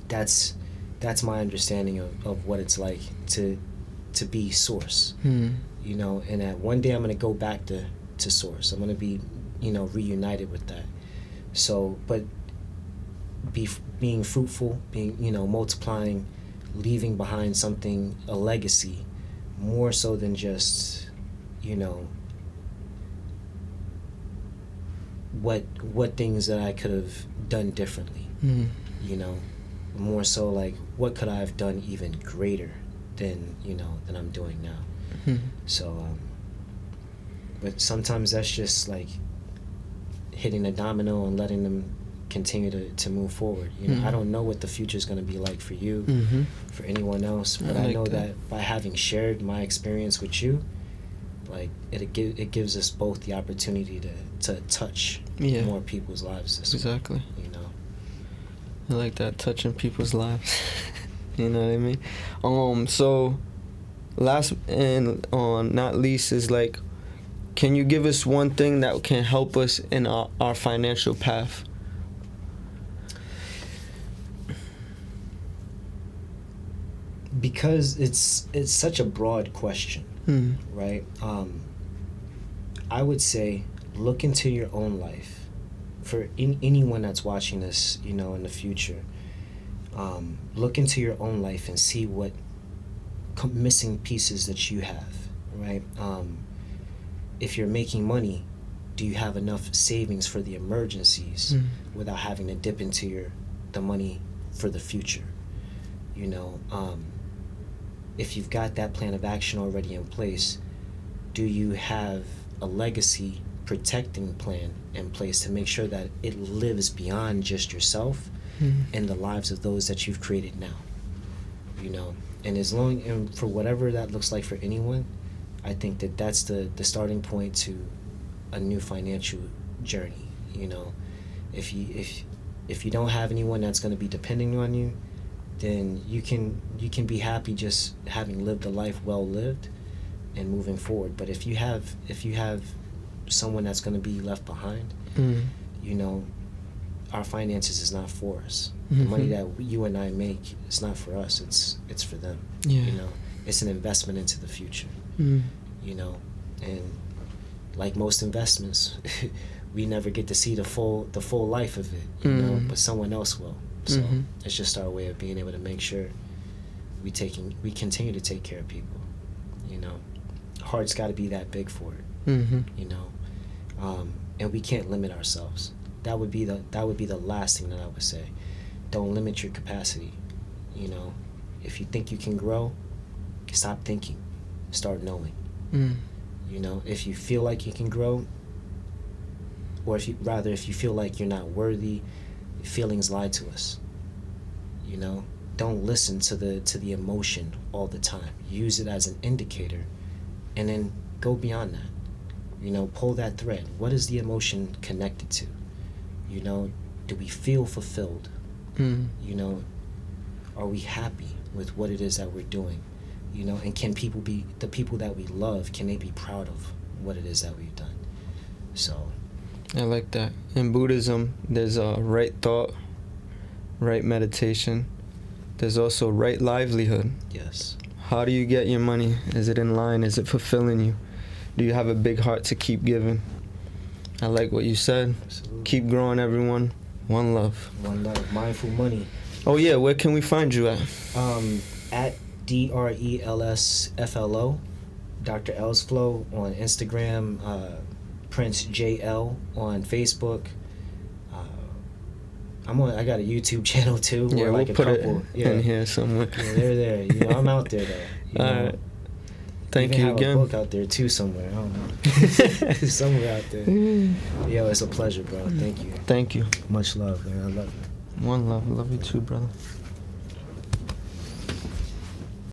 that's my understanding of what it's like to be source. And that one day I'm gonna go back to source. I'm gonna be reunited with that. So, but being fruitful, being multiplying, leaving behind something, a legacy, more so than just what things that I could have done differently. More so like what could I have done even greater than than I'm doing now. So but sometimes that's just like hitting a domino and letting them continue to move forward. I don't know what the future is going to be like for you, for anyone else, but I know that by having shared my experience with you, like it gives us both the opportunity to touch more people's lives this exactly way, I like that, touching people's lives. You know what I mean? So last and not least is like, can you give us one thing that can help us in our financial path? Because it's such a broad question, right? I would say look into your own life. For anyone that's watching this, in the future, look into your own life and see what missing pieces that you have, right? If you're making money, do you have enough savings for the emergencies without having to dip into the money for the future? If you've got that plan of action already in place, do you have a legacy protecting plan in place to make sure that it lives beyond just yourself and the lives of those that you've created now? And and for whatever that looks like for anyone, I think that's the starting point to a new financial journey. If you don't have anyone that's going to be depending on you, then you can be happy just having lived a life well lived and moving forward. But if you have someone that's going to be left behind, our finances is not for us. The money that you and I make is not for us. It's for them. It's an investment into the future. And like most investments, we never get to see the full life of it, but someone else will. So it's just our way of being able to make sure we continue to take care of people. Heart's got to be that big for it. And we can't limit ourselves. That would be the last thing that I would say. Don't limit your capacity. You know, if you think you can grow, stop thinking, start knowing. You know, if you feel like you can grow, or if you feel like you're not worthy, feelings lie to us. You know, don't listen to the emotion all the time. Use it as an indicator, and then go beyond that. You know, pull that thread. What is the emotion connected to? You know, do we feel fulfilled? You know, are we happy with what it is that we're doing? You know, and can the people that we love, can they be proud of what it is that we've done? So I like that. In Buddhism, there's a right thought, right meditation. There's also right livelihood. Yes. How do you get your money? Is it in line? Is it fulfilling you? Do you have a big heart to keep giving? I like what you said. Absolutely. Keep growing, everyone. One love. One love. Mindful money. Oh yeah, where can we find you at? At DRELSFLO, Dr. Elsflow on Instagram, Prince JL on Facebook. I got a YouTube channel too. Yeah, like we'll put couple, it in here somewhere. Yeah, they're there. You know, I'm out there though. All right. Thank you have again. A book out there too somewhere. I don't know. Somewhere out there. Yo, it's a pleasure, bro. Thank you. Thank you. Much love, man. I love you. One love. Love you too, brother.